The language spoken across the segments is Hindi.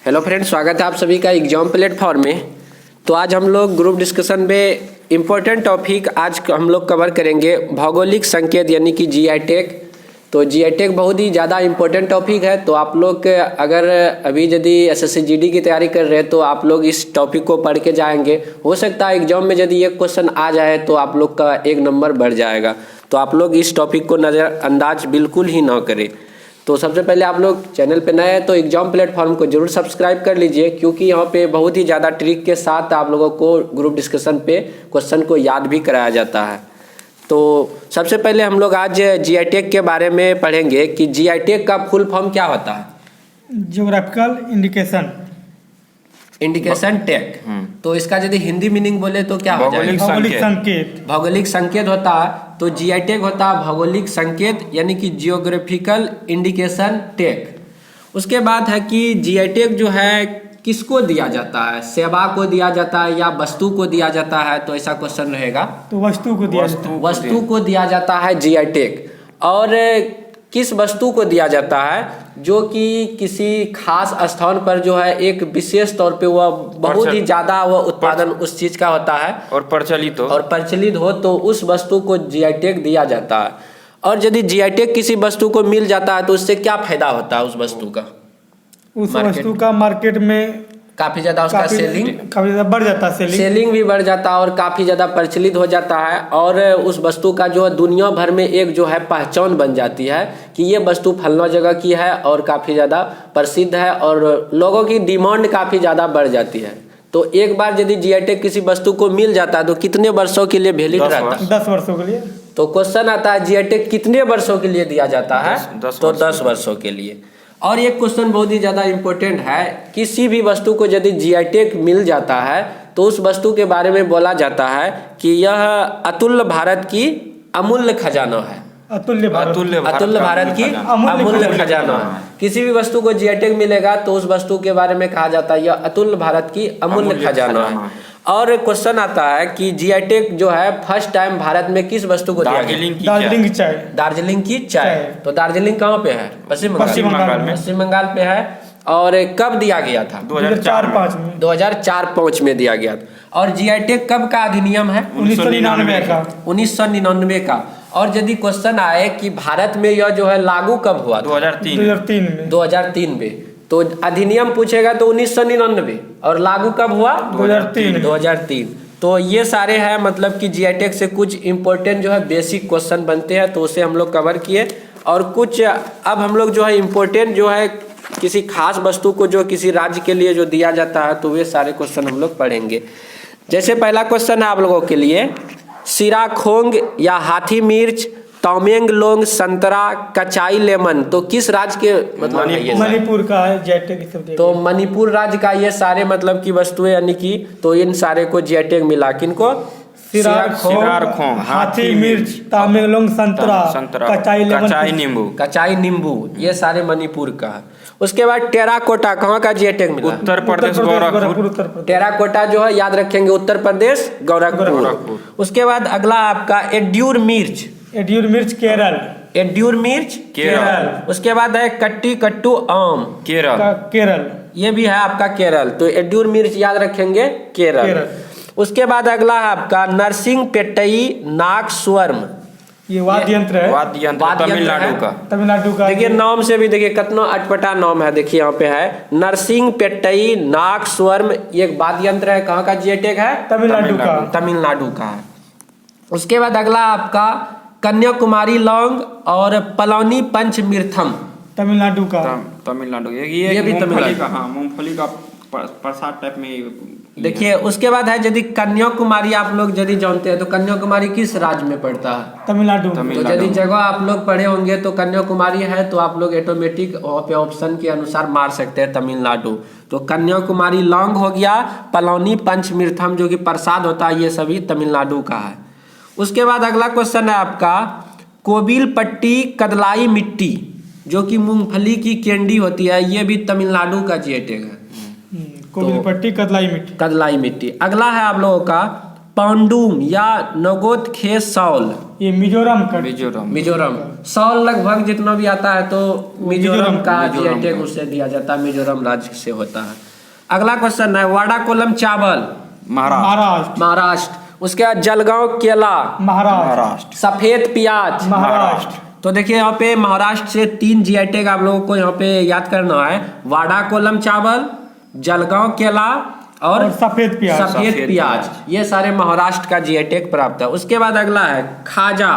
हेलो फ्रेंड्स, स्वागत है आप सभी का एग्जाम प्लेटफॉर्म में। तो आज हम लोग ग्रुप डिस्कशन में इम्पोर्टेंट टॉपिक आज हम लोग कवर करेंगे भौगोलिक संकेत यानी कि जीआई टैग। तो जीआई टैग बहुत ही ज़्यादा इम्पोर्टेंट टॉपिक है। तो आप लोग अगर अभी यदि एसएससी जीडी की तैयारी कर रहे हैं तो आप लोग इस टॉपिक को पढ़ के जाएंगे। हो सकता है एग्जाम में यदि एक क्वेश्चन आ जाए तो आप लोग का एक नंबर बढ़ जाएगा। तो आप लोग इस टॉपिक को नज़रअंदाज बिल्कुल ही ना करें। तो सबसे पहले आप लोग चैनल पे नए हैं तो एग्जाम प्लेटफॉर्म को जरूर सब्सक्राइब कर लीजिए, क्योंकि यहाँ पे बहुत ही ज़्यादा ट्रिक के साथ आप लोगों को ग्रुप डिस्कशन पे क्वेश्चन को याद भी कराया जाता है। तो सबसे पहले हम लोग आज जीआई टैग के बारे में पढ़ेंगे कि जीआई टैग का फुल फॉर्म क्या होता है। Geographical indication tag. तो इसका यदि हिंदी मीनिंग बोले तो क्या हो जाएगा? भौगोलिक संकेत। भौगोलिक संकेत होता है। तो जीआई टैग होता है भौगोलिक संकेत यानी कि जियोग्राफिकल इंडिकेशन टैग। उसके बाद है कि जीआई टैग जो है किसको दिया जाता है, सेवा को दिया जाता है या वस्तु को दिया जाता है? तो ऐसा क्वेश्चन रहेगा। तो वस्तु को दिया जाता है। वस्तु को दिया जाता है जीआई टैग। और किस वस्तु को दिया जाता है? जो कि किसी खास स्थान पर जो है एक विशेष तौर पे वह बहुत ही ज्यादा वह उत्पादन उस चीज का होता है और प्रचलित हो तो उस वस्तु को जीआई टैग दिया जाता है। और यदि जीआई टैग किसी वस्तु को मिल जाता है तो उससे क्या फायदा होता है उस वस्तु का? उस वस्तु का मार्केट में काफी ज्यादा उसका सेलिंग काफी ज्यादा बढ़ जाता है। सेलिंग भी बढ़ जाता है और काफी ज्यादा प्रचलित हो जाता है। और उस वस्तु का जो है दुनिया भर में एक जो है पहचान बन जाती है कि ये वस्तु फलना जगह की है और काफी ज्यादा प्रसिद्ध है और लोगों की डिमांड काफी ज्यादा बढ़ जाती है। तो एक बार यदि जीआई टैग किसी वस्तु को मिल जाता है तो कितने वर्षों के लिए वैलिड रहता है? 10 वर्षों के लिए। तो क्वेश्चन आता है जीआई टैग कितने वर्षों के लिए दिया जाता है? तो 10 वर्षों के लिए। और एक क्वेश्चन बहुत ही ज़्यादा इम्पोर्टेंट है, किसी भी वस्तु को यदि जीआई टैग मिल जाता है तो उस वस्तु के बारे में बोला जाता है कि यह अतुल्य भारत की अमूल्य खजाना है। अतुल्य भारत की अमूल्य खजाना है। किसी भी वस्तु को जीआई टैग मिलेगा तो उस वस्तु के बारे में कहा जाता है यह अतुल्य भारत की अमूल्य खजाना है। और क्वेश्चन आता है कि जीआई टैग जो है फर्स्ट टाइम भारत में किस वस्तु को दिया गया? दार्जिलिंग की चाय। तो दार्जिलिंग कहाँ पे है? पश्चिम बंगाल पे है। और कब दिया गया था? 2004-05 में दिया गया था। और जीआई टैग कब का अधिनियम है? 1999 का। और यदि क्वेश्चन आए कि भारत में यह जो है लागू कब हुआ? 2003 में। तो अधिनियम पूछेगा तो 1999 और लागू कब हुआ? 2003। तो ये सारे हैं, मतलब कि जीआई टैग से कुछ इंपॉर्टेंट जो है बेसिक क्वेश्चन बनते हैं तो उसे हम लोग कवर किए। और कुछ अब हम लोग जो है इम्पोर्टेंट जो है किसी खास वस्तु को जो किसी राज्य के लिए जो दिया जाता है तो वे सारे क्वेश्चन हम लोग पढ़ेंगे। जैसे पहला क्वेश्चन है आप लोगों के लिए, सिराखोंग या हाथी मिर्च, तमेंगलोंग संतरा, कचाई लेमन, तो किस राज्य के मतलब? मणिपुर का है जीआई टैग। तो मणिपुर राज्य का ये सारे मतलब की वस्तुएं यानी कि तो इन सारे को जीआई टैग मिला। किनको? सिराखोंग, हाथी मिर्च, तमेंगलोंग संतरा, कचाई नींबू, ये सारे मणिपुर का है। उसके बाद टेराकोटा कहाँ का जीआई टैग मिला? उत्तर प्रदेश गोरखपुर। टेराकोटा जो है याद रखेंगे उत्तर प्रदेश गोरखपुर। उसके बाद अगला आपका एड्यूर मिर्च केरल। उसके बाद है कट्टी कट्टू आम, केरल। ये भी है आपका केरल। तो एड्यूर मिर्च याद रखेंगे केरल। उसके बाद अगला है आपका नरसिंह पेट्टई नाग स्वरम, ये वाद्य यंत्र है। तमिलनाडु का। देखिए नाम से भी देखिए कितना अटपटा नाम है। देखिए यहाँ पे है नरसिंह पेट्टई नाग स्वरम, ये एक वाद्य यंत्र है। कहाँ का जीआई टैग है? तमिलनाडु का है। उसके बाद अगला आपका कन्याकुमारी लौंग और पलौनी पंचमीर्थम, तमिलनाडु। ये भी तमिलनाडु का। मूंगफली का प्रसाद टाइप में। देखिए उसके बाद है यदि कन्याकुमारी आप लोग यदि जानते हैं तो कन्याकुमारी किस राज्य में पड़ता है? तमिलनाडु। तो यदि जगह आप लोग पढ़े होंगे तो कन्याकुमारी है तो आप लोग ऑटोमेटिक ऑप्शन के अनुसार मार सकते हैं तमिलनाडु। तो कन्याकुमारी लौंग हो गया, पलौनी पंचमीर्थम जो कि प्रसाद होता है, ये सभी तमिलनाडु का है। उसके बाद अगला क्वेश्चन है आपका कोबिल पट्टी कदलाई मिट्टी, जो कि मूंगफली की कैंडी होती है, ये भी तमिलनाडु का जीआई टैग है। कोबिल पट्टी कदलाई मिट्टी। अगला है आप लोगों का पांडुम या नगोदखे सौल, ये मिजोरम का मिजोरम। सौल लगभग जितना भी आता है तो मिजोरम का मिजोरम GI टैग उससे दिया जाता है, मिजोरम राज्य से होता है। अगला क्वेश्चन है वाडाकोलम चावल, महाराष्ट्र। महाराष्ट्र। उसके बाद जलगांव केला, महाराष्ट्र। सफेद प्याज, महाराष्ट्र। तो देखिए यहाँ पे महाराष्ट्र से 3 GI टैग आप लोगों को यहाँ पे याद करना है, वाडाकोलम चावल, जलगांव केला और सफेद प्याज, ये सारे महाराष्ट्र का GI टैग प्राप्त है। उसके बाद अगला है खाजा,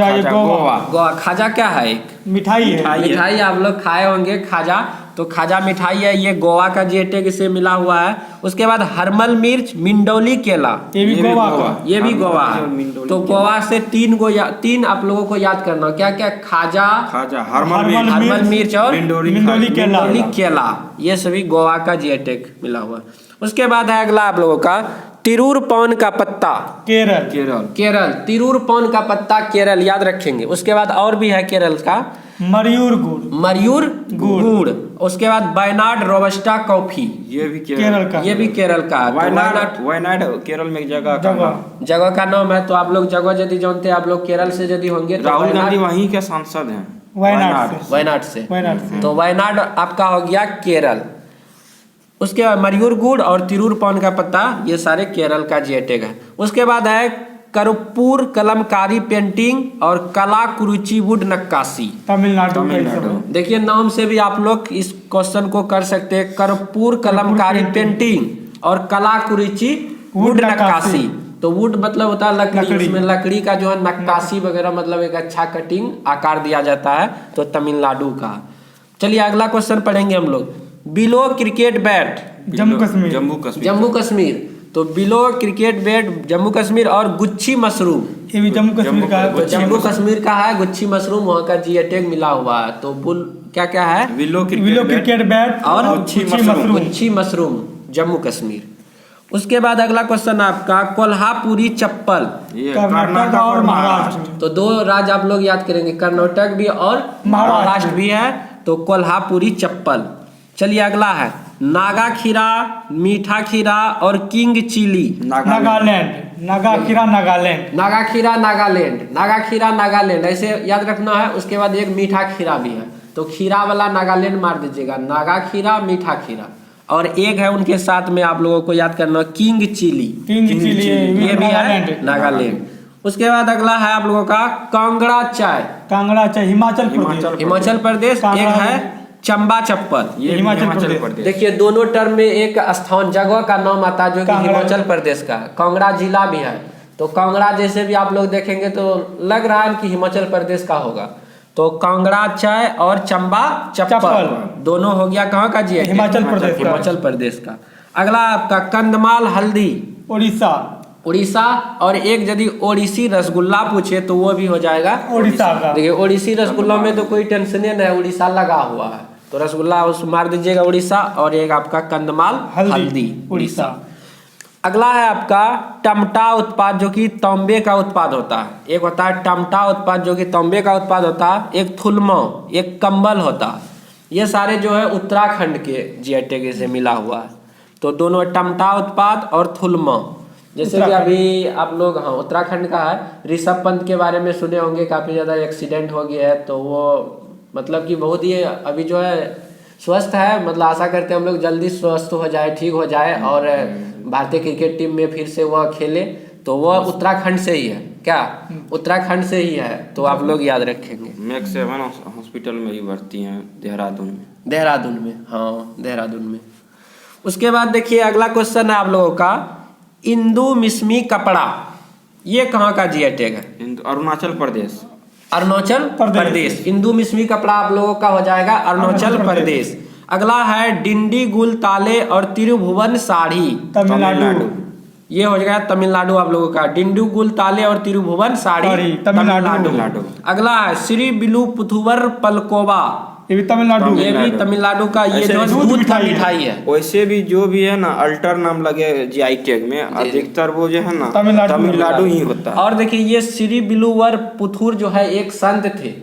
ये गोवा। खाजा क्या है? एक मिठाई है। मिठाई आप लोग खाए होंगे खाजा, तो खाजा मिठाई है, ये गोवा का GI टैग इससे मिला हुआ है। उसके बाद हरमल मिर्च, मिंडोली केला, ये भी गोवा का, ये भी गोवा है। तो गोवा से 3 आप लोगों को याद करना, क्या क्या? खाजा, हरमल मिर्च और मिंडोली केला, ये सभी गोवा का GI टैग मिला हुआ है। उसके बाद है अगला आप लोगों का तिरूर पान का पत्ता, केरल। तिरूर पान का पत्ता केरल, याद रखेंगे। उसके बाद और भी है केरल का मयूर गुड़। उसके बाद वायनाड रोबस्टा कॉफी, ये भी केरल का है। वायनाड केरल में एक जगह का नाम है। तो आप लोग जगह यदि जानते हैं, आप लोग केरल से यदि होंगे तो राहुल गांधी वहीं के सांसद हैं, वायनाड से। तो वायनाड आपका हो गया केरल। उसके बाद मयूर गुड़ और तिरूर पान का पत्ता, ये सारे केरल का GI टैग है। उसके बाद है कर्पूर कलमकारी पेंटिंग और कला कुरुचि वुड नक्काशी, तमिलनाडु। देखिए नाम से भी आप लोग इस क्वेश्चन को कर सकते हैं, कर्पूर कलमकारी पेंटिंग और कला कुरुचि वुड नक्काशी। तो वुड मतलब होता है लकड़ी, उसमें लकड़ी का जो है नक्काशी वगैरह, मतलब एक अच्छा कटिंग आकार दिया जाता है, तो तमिलनाडु का। चलिए अगला क्वेश्चन पढ़ेंगे हम लोग। Below cricket bat, Jammu Kashmir. तो below cricket bat Jammu Kashmir और गुच्छी मशरूम, ये भी जम्मू कश्मीर का है। जम्मू कश्मीर का है गुच्छी मशरूम, वहाँ का GI टैग मिला हुआ है। तो क्या क्या है? बिलो क्रिकेट बैट और गुच्छी मशरूम, जम्मू कश्मीर। उसके बाद अगला क्वेश्चन आपका कोल्हापुरी चप्पल, कर्नाटक और महाराष्ट्र। तो 2 राज्य आप लोग याद करेंगे, कर्नाटक भी और महाराष्ट्र भी है। तो कोल्हापुरी चप्पल। चलिए अगला है नागा खीरा, मीठा खीरा और किंग चिली, नागा खीरा नागालैंड, ऐसे याद रखना है। उसके बाद एक मीठा खीरा भी है, तो खीरा वाला नागालैंड मार दीजिएगा, नागा खीरा, मीठा खीरा। और एक है उनके साथ में आप लोगों को याद करना किंग चिली, ये भी है नागालैंड। उसके बाद अगला है आप लोगों का कांगड़ा चाय, हिमाचल प्रदेश। एक है चंबा चप्पल, ये हिमाचल प्रदेश। देखिए दोनों टर्म में एक स्थान जगह का नाम आता है जो कि हिमाचल प्रदेश का है। कांगड़ा जिला भी है, तो कांगड़ा जैसे भी आप लोग देखेंगे तो लग रहा है कि हिमाचल प्रदेश का होगा। तो कांगड़ा चाय और चंबा चप्पल दोनों हो गया कहाँ का GI? हिमाचल प्रदेश का। अगला आपका कंदमाल हल्दी, उड़ीसा। और एक यदि ओडिसी रसगुल्ला पूछे तो वो भी हो जाएगा उड़ीसा का। देखिए ओडिसी रसगुल्ला में तो कोई टेंशन नहीं, उड़ीसा लगा हुआ है, तो रसगुल्ला उस मार दीजिएगा उड़ीसा। और एक आपका कंदमाल हल्दी, उड़ीसा। अगला है आपका टमटा उत्पाद, जो कि तांबे का उत्पाद होता है। एक होता है टमटा उत्पाद जो कि तांबे का उत्पाद होता है, एक थुलमा, एक कंबल होता है। ये सारे जो है उत्तराखंड के GI टैग से मिला हुआ है। तो दोनों टमटा उत्पाद और थुलमा, जैसे कि अभी आप लोग उत्तराखंड का है, ऋषभ पंत के बारे में सुने होंगे, काफी ज्यादा एक्सीडेंट हो गया है। तो वो मतलब कि बहुत ही अभी जो है स्वस्थ है, मतलब आशा करते हैं हम लोग जल्दी स्वस्थ हो जाए, ठीक हो जाए और भारतीय क्रिकेट टीम में फिर से वह खेले। तो वह उत्तराखंड से ही है, क्या उत्तराखंड से ही है, तो आप लोग याद रखेंगे। मैक्स 7 हॉस्पिटल में ही भर्ती हैं, देहरादून में। हाँ, देहरादून में। उसके बाद देखिए अगला क्वेश्चन है आप लोगों का इंदु मिस्मी कपड़ा, ये कहाँ का GI टैग है? अरुणाचल प्रदेश। इंदु मिस्मी कपड़ा आप लोगों का हो जाएगा अरुणाचल प्रदेश। अगला है डिंडी गुल ताले और तिरुभुवन साड़ी, तमिलनाडु। ये हो जाएगा तमिलनाडु आप लोगों का, डिंडू गुल ताले और तिरुभुवन साड़ी, तमिलनाडु। अगला है श्री बिलु पुथुवर पलकोवा, ये भी तमिलनाडु का। ये जो दूध का मिठाई है, वैसे भी जो भी है ना अल्टर नाम लगे GI टैग में, अधिकतर वो जो है ना तमिलनाडु ही होता है। और देखिए ये श्री बिलुवर पुथुर जो है एक संत थे,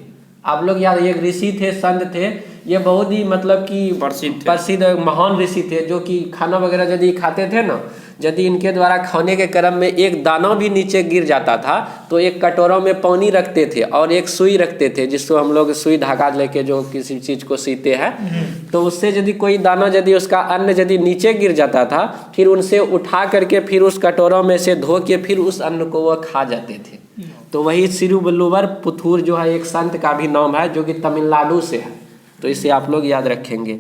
आप लोग याद, एक ऋषि थे, संत थे। ये बहुत ही मतलब कि प्रसिद्ध महान ऋषि थे, जो कि खाना वगैरह यदि खाते थे ना यदि इनके द्वारा खाने के क्रम में एक दाना भी नीचे गिर जाता था तो एक कटोरों में पानी रखते थे और एक सुई रखते थे, जिसको हम लोग सुई धागा लेके जो किसी चीज़ को सीते हैं, तो उससे यदि कोई दाना यदि उसका अन्न यदि नीचे गिर जाता था फिर उनसे उठा करके फिर उस कटोरों में से धो के फिर उस अन्न को वह खा जाते थे। तो वही सिरुवल्लुवर पुथुर जो है एक संत का भी नाम है जो कि तमिलनाडु से है, तो इसे आप लोग याद रखेंगे।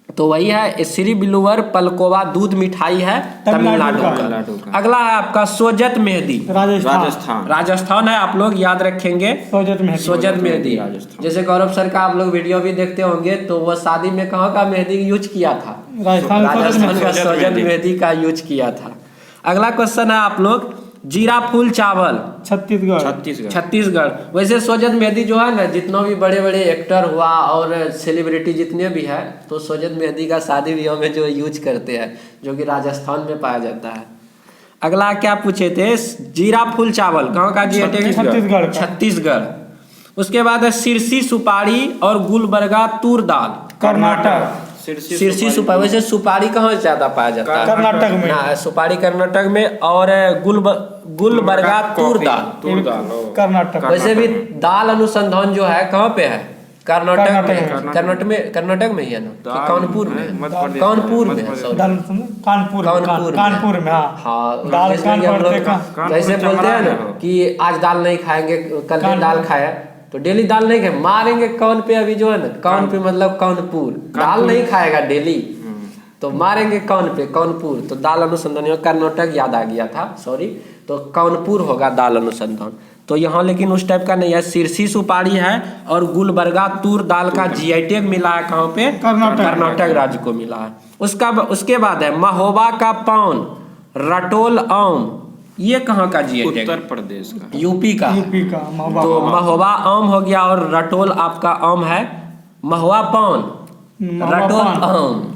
तो वही है सिरुवल्लुवर पलकोवा दूध मिठाई है तमिलनाडु का। अगला है आपका सोजत मेहंदी, राजस्थान है, आप लोग याद रखेंगे सोजत मेहंदी। जैसे गौरव सर का आप लोग वीडियो भी देखते होंगे, तो वह शादी में कहाँ का मेहंदी यूज किया था? राजस्थान का सोजत मेहंदी का यूज किया था। अगला क्वेश्चन है आप लोग जीरा फूल चावल, छत्तीसगढ़। वैसे सोजत मेहंदी जो है ना, जितना भी बड़े बड़े एक्टर हुआ और सेलिब्रिटी जितने भी है, तो सोजत मेहंदी का शादी ब्याह में जो यूज करते हैं, जो कि राजस्थान में पाया जाता है। अगला क्या पूछे थे? जीरा फूल चावल कहाँ का जी? छत्तीसगढ़। उसके बाद है सिरसी सुपारी और गुलबर्गा तूर दाल, कर्नाटक। सिरसी सुपारी, वैसे सुपारी कहाँ ज्यादा पाया जाता है? कर्नाटक में ना, सुपारी कर्नाटक में, और गुलबर्गा तूर दाल कर्नाटक। वैसे भी दाल अनुसंधान जो है कहाँ पे है? कर्नाटक में। कर्नाटक में ही है ना, कानपुर में है? कानपुर में है, कानपुर में। हाँ, जैसे बोलते हैं ना कि आज दाल नहीं खाएंगे, कल भी दाल खाया, तो डेली दाल नहीं खाए, मारेंगे कान पे। अभी जो है ना, कान पे मतलब कानपुर, दाल नहीं खाएगा डेली तो मारेंगे कान पे, कानपुर। तो दाल अनुसंधान, कर्नाटक याद आ गया था, सॉरी, तो कानपुर होगा दाल अनुसंधान। तो यहाँ लेकिन उस टाइप का नहीं है, सिरसी सुपारी है और गुलबर्गा तूर दाल का जीआई टैग मिला है कहाँ पे? कर्नाटक राज्य को मिला है। उसके बाद है महोबा का पान, रटोल आम, ये कहाँ का जीआई टैग? उत्तर प्रदेश का, यूपी का। तो महोबा आम हो गया और रटोल आपका आम है। महुआ पान,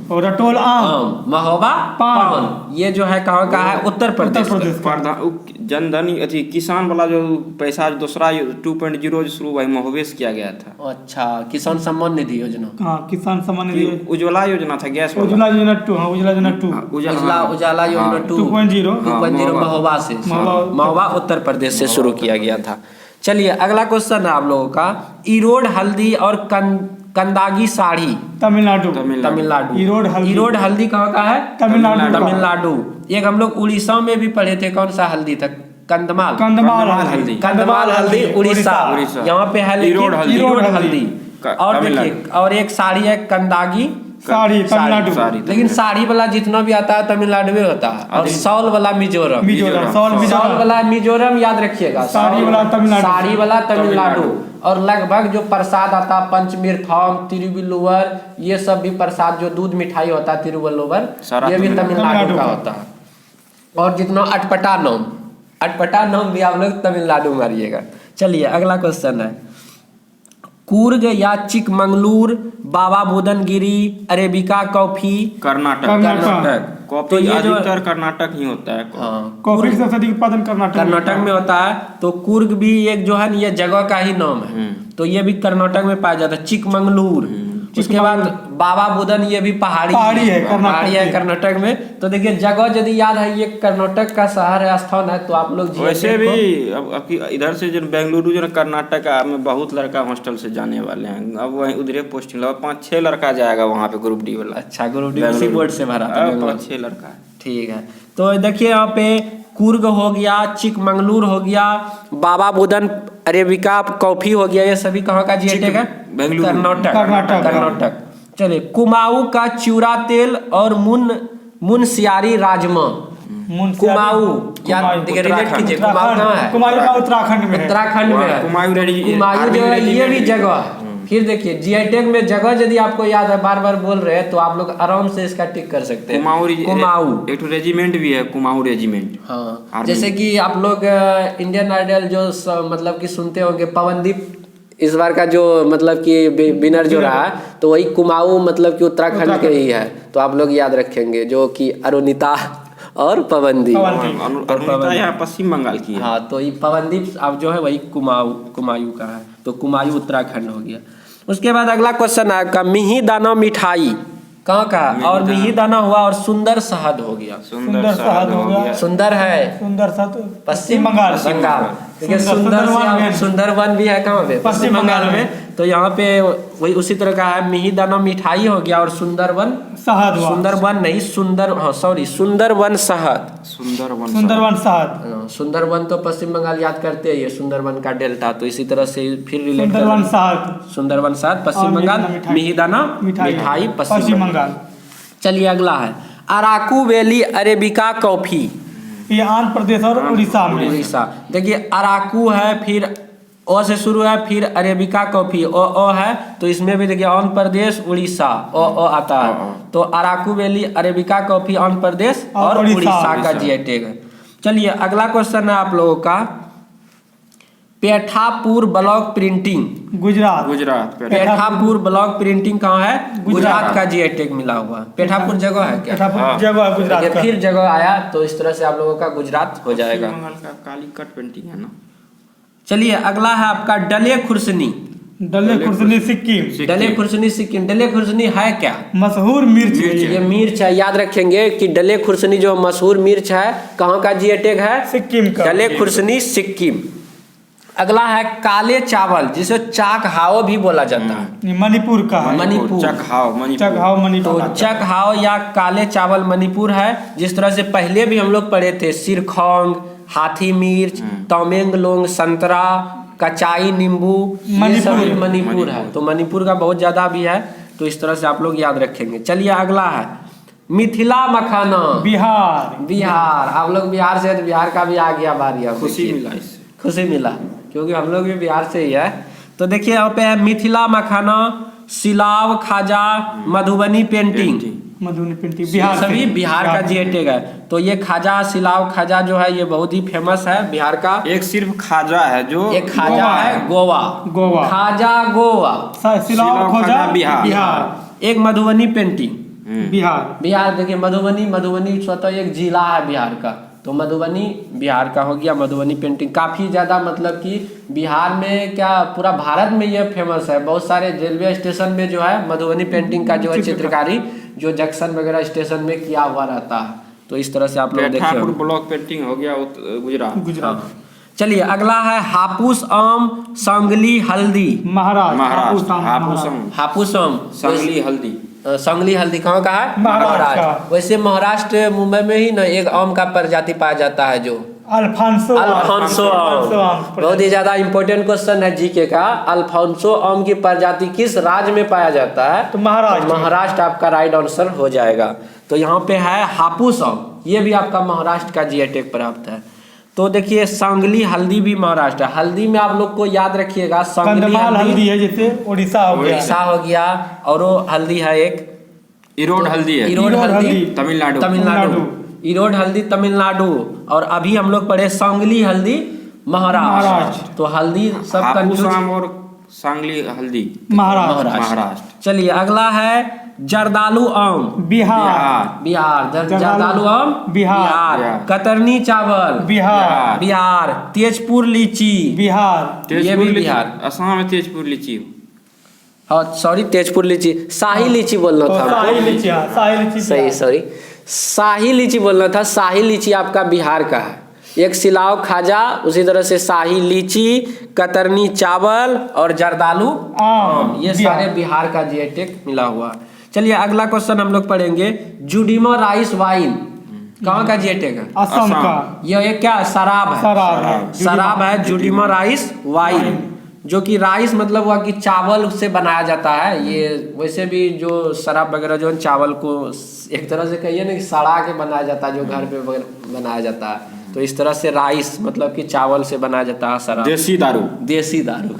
रटोल आम, महोबा पान, ये जो है कहाँ का है? उत्तर प्रदेश। जनधन अथी किसान वाला जो पैसा दूसरा 2.0 शुरू वही महोबे से किया गया था। अच्छा, किसान सम्मान निधि योजना। हाँ, किसान सम्मान निधि, उज्ज्वला योजना था, गैस उज्ज्वला योजना 2, उज्ज्वला योजना 2, उजाला योजना 2.0 महोबा से, महोबा उत्तर प्रदेश से शुरू किया गया था। चलिए अगला क्वेश्चन है आप लोगों का, इरोड हल्दी और कंदागी साड़ी, तमिलनाडु। इरोड हल्दी कहाँ का है? तमिलनाडु। एक हम लोग उड़ीसा में भी पढ़े थे, कौन सा हल्दी था? कंदमाल हल्दी उड़ीसा, यहाँ पे है इरोड हल्दी। और देखिए, और एक साड़ी है कंदागी साड़ी, तमिलनाडु। लेकिन साड़ी वाला जितना भी आता है तमिलनाडु में होता है, और सॉल वाला मिजोरम, सॉल वाला मिजोरम याद रखिएगा, साड़ी वाला तमिलनाडु। और लगभग जो प्रसाद आता है पंचमीर्थम, तिरुवल्लुवर, ये सब भी प्रसाद जो दूध मिठाई होता है तिरुवल्लुवर, ये भी तमिलनाडु का होता है। और जितना अटपटा नाम भी आप लोग तमिलनाडु मारिएगा। चलिए अगला क्वेश्चन है, कूर्ग या चिकमंगलूर, बाबा बुदनगिरी, अरेबिका कॉफी, कर्नाटक। तो ये जो कर्नाटक ही होता है, कॉफी का सबसे अधिक उत्पादन कर्नाटक में होता है। तो कूर्ग भी एक जो है ये जगह का ही नाम है, तो ये भी कर्नाटक में पाया जाता है, चिकमंगलूर। उसके बाद बाबा बुदन, ये भी पहाड़ी है कर्नाटक में। तो देखिए जगह यदि याद है, ये कर्नाटक का शहर है, स्थान है, तो आप लोग वैसे भी अब इधर से जो बेंगलुरु जो कर्नाटक में बहुत लड़का हॉस्टल से जाने वाले हैं, अब वहीं उधरे पोस्टिंग लगा, 5-6 लड़का जाएगा वहाँ पे ग्रुप डी वाला। अच्छा, ग्रुप डी उसी बोर्ड से भरा था, 5-6 लड़का। ठीक है, तो देखिए यहाँ पे कूर्ग हो गया, चिकमंगलूर हो गया, बाबा बुदन, अरेबिका कॉफी हो गया, ये सभी कहाँ का जीआई टैग है? कर्नाटक। चलिए, कुमाऊं का चूरा तेल और मुनस्यारी राजमा, कुमाऊं रिलेट कीजिए, कुमाऊं कहाँ है? उत्तराखंड में है। कुमाऊं जो है ये भी जगह है। फिर देखिए जीआई टैग में जगह यदि आपको याद है, बार बार बोल रहे हैं, तो आप लोग आराम से इसका टिक कर सकते हैं। कुमाऊं एक रेजिमेंट भी है, कुमाऊं रेजिमेंट। हाँ, जैसे कि आप लोग इंडियन आइडल जो मतलब कि सुनते होंगे, पवनदीप इस बार का जो मतलब कि विनर जो रहा, तो वही कुमाऊं मतलब कि उत्तराखंड के ही है। तो आप लोग याद रखेंगे, जो कि अरुणिता और पवनदीप, यहाँ पश्चिम बंगाल की है। हाँ, तो ये पवनदीप अब जो है वही कुमाऊं का है, तो कुमाऊं उत्तराखंड हो गया। उसके बाद अगला क्वेश्चन है आपका, मिही दाना मिठाई, कहाँ का है? और मिहिदाना हुआ और सुंदर शहद हो गया। सुंदर शहद हो गया। सुंदर है सुंदर सा तो पश्चिम बंगाल। बंगाल। देखिए सुंदरवन भी है कहाँ पे? पश्चिम बंगाल में। तो यहाँ पे वही उसी तरह का है, मिहिदाना मिठाई हो गया और सुंदरवन शहद हुआ। सुंदरवन नहीं सुंदरवन शहद। सुंदरवन शहद। सुंदरवन तो पश्चिम बंगाल याद करते हैं, ये सुंदरवन का डेल्टा, तो इसी तरह से फिर रिलेट सुंदरवन शहद। सुंदरवन शहद पश्चिम बंगाल, मिहिदाना मिठाई पश्चिम बंगाल। चलिए अगला है अराकू वैली अरेबिका कॉफी। ये आंध्र प्रदेश और उड़ीसा में। उड़ीसा। देखिए अराकू है, फिर ओ से शुरू है, फिर अरेबिका कॉफी ओ है, तो इसमें भी देखिए आंध्र प्रदेश उड़ीसा ओ आता है। तो Araku valley Arabica coffee Andhra Pradesh और उड़ीसा का जीआई टैग है। चलिए अगला क्वेश्चन है आप लोगों का, Pethapur block printing Gujarat. Pethapur block printing कहाँ है? गुजरात का जीआई टैग मिला हुआ है। पेठापुर जगह है क्या? पेठापुर जगह है गुजरात का। फिर जगह आया तो इस तरह से आप लोगों का गुजरात हो जाएगा। कालीकट पेंटिंग है ना। चलिए अगला है आपका डले खुर्सनी। डले खुर्सनी सिक्किम। डले खुर्सनी सिक्किम। डले खुर्सनी है क्या? मशहूर मिर्च है ये मिर्च है, याद रखेंगे कि डले खुर्सनी जो मशहूर मिर्च है कहाँ का जीआई टैग है? सिक्किम का। डले खुर्सनी सिक्किम। अगला है काले चावल, जिसे चाक हाओ भी बोला जाता है। ये मणिपुर का है। मणिपुर। चकहाव मणिपुर। तो चकहाओ या काले चावल मणिपुर है। जिस तरह से पहले भी हम लोग पढ़े थे, सिरखोंग, हाथी मिर्च, तमेंगलोंग संतरा, कचाई नींबू, मणिपुर है। तो मणिपुर का बहुत ज्यादा भी है, तो इस तरह से आप लोग याद रखेंगे। चलिए अगला है मिथिला मखाना। बिहार। आप लोग बिहार से, तो बिहार का भी आ गया बारी। खुशी मिला क्योंकि हम लोग भी बिहार से ही है। तो देखिए यहाँ पे है मिथिला मखाना, सिलाव खाजा, मधुबनी पेंटिंग। बिहार सभी बिहार का जीआई टैग है। तो ये खाजा, सिलाव खाजा जो है ये बहुत ही फेमस है बिहार का। एक सिर्फ खाजा है जो एक खाजा है गोवा। खाजा गोवा। सिलाव खाजा बिहार। एक मधुबनी पेंटिंग बिहार। देखिए मधुबनी स्वतः एक जिला है बिहार का, तो मधुबनी बिहार का हो गया। मधुबनी पेंटिंग काफ़ी ज़्यादा, मतलब कि बिहार में क्या पूरा भारत में ये फेमस है। बहुत सारे रेलवे स्टेशन में जो है मधुबनी पेंटिंग का जो है चित्रकारी जो जंक्शन वगैरह स्टेशन में किया हुआ रहता है। तो इस तरह से आप लोग देखिए ब्लॉक पेंटिंग हो गया गुजरात। चलिए अगला है हापुस आम संगली हल्दी। महाराष्ट्र। हापुस आम संगली हल्दी कहाँ का है? महाराष्ट्र। वैसे महाराष्ट्र मुंबई में ही ना एक आम का प्रजाति पाया जाता है जो अल्फांसो आम। बहुत ही ज्यादा इंपॉर्टेंट क्वेश्चन है जीके का। अल्फांसो आम की प्रजाति किस राज्य में पाया जाता है? तो महाराष्ट्र आपका राइट आंसर हो जाएगा। तो यहाँ पे है हापुस आम, ये भी आपका महाराष्ट्र का जीआई टैग प्राप्त है। तो देखिए सांगली हल्दी भी महाराष्ट्र। हल्दी में आप लोग को याद रखिएगा सांगली हल्दी है, जैसे उड़ीसा हो गया। और वो हल्दी है एक इरोड हल्दी है। इरोड हल्दी तमिलनाडु। इरोड हल्दी तमिलनाडु। और अभी हम लोग पढ़े सांगली हल्दी महाराष्ट्र। तो हल्दी सब कंफ्यूज और सांगली हल्दी महाराष्ट्र। चलिए अगला है जर्दालू आम बिहार। जर्दालू आम बिहार। कतरनी चावल बिहार। तेजपुर लीची ये भी बिहार। असम में तेजपुर लीची। हाँ सॉरी, तेजपुर लीची, शाही लीची बोलना था। शाही लीची बोलना था। शाही लीची आपका बिहार का है। एक सिलाव खाजा, उसी तरह से शाही लीची, कतरनी चावल और जर्दालू आम, ये सारे बिहार का जीआई टैग मिला हुआ। चलिए अगला क्वेश्चन हम लोग पढ़ेंगे, जुडिमो राइस वाइन कहाँ का जीआई टैग है? असम का। यह एक क्या शराब है जुडिमो राइस वाइन, जो कि राइस मतलब हुआ कि चावल से बनाया जाता है। ये वैसे भी जो शराब वगैरह जो चावल को एक तरह से कहिए ना कि सड़ा के बनाया जाता है, जो घर पे बनाया जाता है। तो इस तरह से राइस मतलब कि चावल से बनाया जाता है शराब। देसी दारू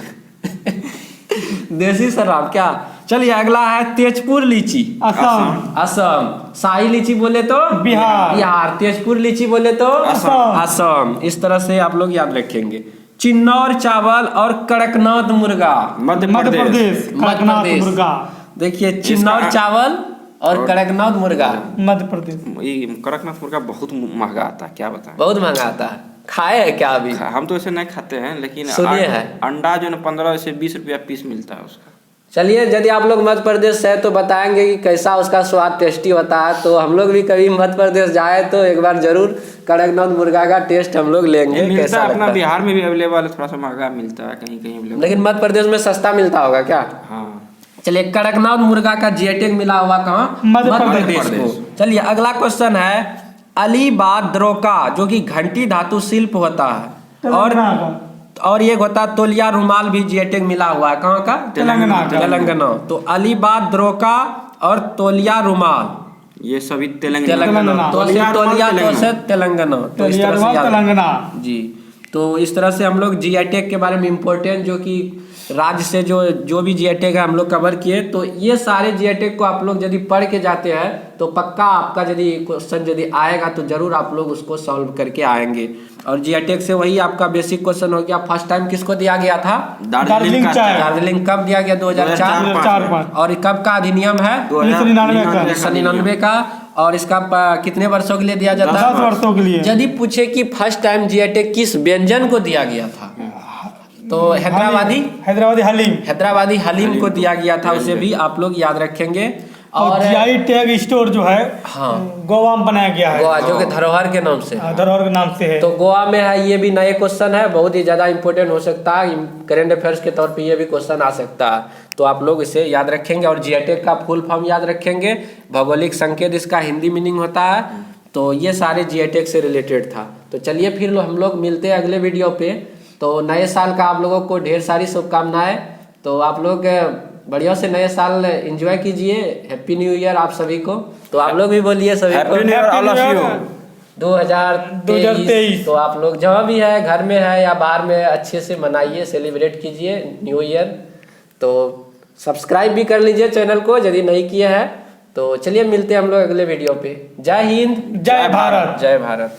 देसी शराब क्या। चलिए अगला है तेजपुर लीची असम। शाही लीची बोले तो बिहार। तेजपुर लीची बोले तो असम। इस तरह से आप लोग याद रखेंगे। चिन्नौर चावल और कड़कनाथ मुर्गा मध्य प्रदेश। देखिए चिन्नौर चावल और कड़कनाथ मुर्गा मध्य प्रदेश। कड़कनाथ मुर्गा बहुत महंगा आता है, क्या बताएं। बहुत महंगा आता है। खाए है क्या अभी? हम तो ऐसे नहीं खाते हैं, लेकिन सुनिए है अंडा जो है 15 से 20 रुपया पीस मिलता है उसका। चलिए, यदि आप लोग मध्य प्रदेश से है तो बताएंगे कि कैसा उसका स्वाद टेस्टी होता है। तो हम लोग भी कभी मध्य प्रदेश जाए तो एक बार जरूर कड़कनाथ मुर्गा का टेस्ट हम लोग लेंगे। मिलता कैसा है अपना लगता है? बिहार में भी अवेलेबल है, थोड़ा सा महंगा मिलता है, कहीं कहीं अवेलेबल। लेकिन मध्य प्रदेश में सस्ता मिलता होगा क्या? हाँ। चलिए, कड़कनाथ मुर्गा का जी आई टैग मिला हुआ कहाँ? मध्य प्रदेश को। चलिए, अगला क्वेश्चन है अलीबाग द्रोका, जो कि घंटी धातु शिल्प होता है, और ये होता है तौलिया रुमाल भी जी आई टैग मिला हुआ है। कहाँ का? तेलंगाना। तो अलीबाग द्रोका और तौलिया रुमाल, ये सभी तेलंगाना। तो तौलिया तो से तेलंगाना, तो इस तरह से याद तेलंगाना जी। तो इस तरह से हम लोग जी आई टैग के बारे में इम्पोर्टेंट जो कि राज्य से जो भी जी आई टैग है हम लोग कवर किए। तो ये सारे जी आई टैग को आप लोग यदि पढ़ के जाते हैं तो पक्का आपका यदि क्वेश्चन यदि आएगा तो जरूर आप लोग उसको सॉल्व करके आएंगे। और जी आई टैग से वही आपका बेसिक क्वेश्चन हो गया। फर्स्ट टाइम किसको दिया गया था? दार्जिलिंग चाय। दार्जिलिंग कब दिया गया? 2004। और कब का अधिनियम है? 1999 का। और इसका कितने वर्षों के लिए दिया जाता है? 10 वर्षों के लिए। यदि पूछे कि first time G I tag किस व्यंजन को दिया गया था तो हैदराबादी हलीम को दिया गया था। उसे भी आप लोग याद रखेंगे। और जीआई टैग स्टोर जो है हाँ गोवा में बनाया गया है, गोवा जो कि धरोहर के नाम से धरोहर के नाम से है। तो गोवा में है। ये भी नए क्वेश्चन है, बहुत ही ज्यादा इंपॉर्टेंट हो सकता है, करेंट अफेयर्स के तौर पे ये भी क्वेश्चन आ सकता है। तो आप लोग इसे याद रखेंगे। और जीआई टैग का फुल फॉर्म याद रखेंगे। भौगोलिक संकेत इसका हिंदी मीनिंग होता है। तो ये सारे जीआई टैग से रिलेटेड था। तो चलिए फिर हम लोग मिलते हैं अगले वीडियो पे। तो नए साल का आप लोगों को ढेर सारी शुभकामनाएं। तो आप लोग बढ़िया से नए साल एंजॉय कीजिए। हैप्पी न्यू ईयर आप सभी को। तो आप लोग भी बोलिए सभी को 2023। तो आप लोग जहाँ भी है, घर में है या बाहर में, अच्छे से मनाइए, सेलिब्रेट कीजिए न्यू ईयर। तो सब्सक्राइब भी कर लीजिए चैनल को यदि नहीं किए हैं। तो चलिए मिलते हैं हम लोग अगले वीडियो पे। जय हिंद, जय भारत। जय भारत।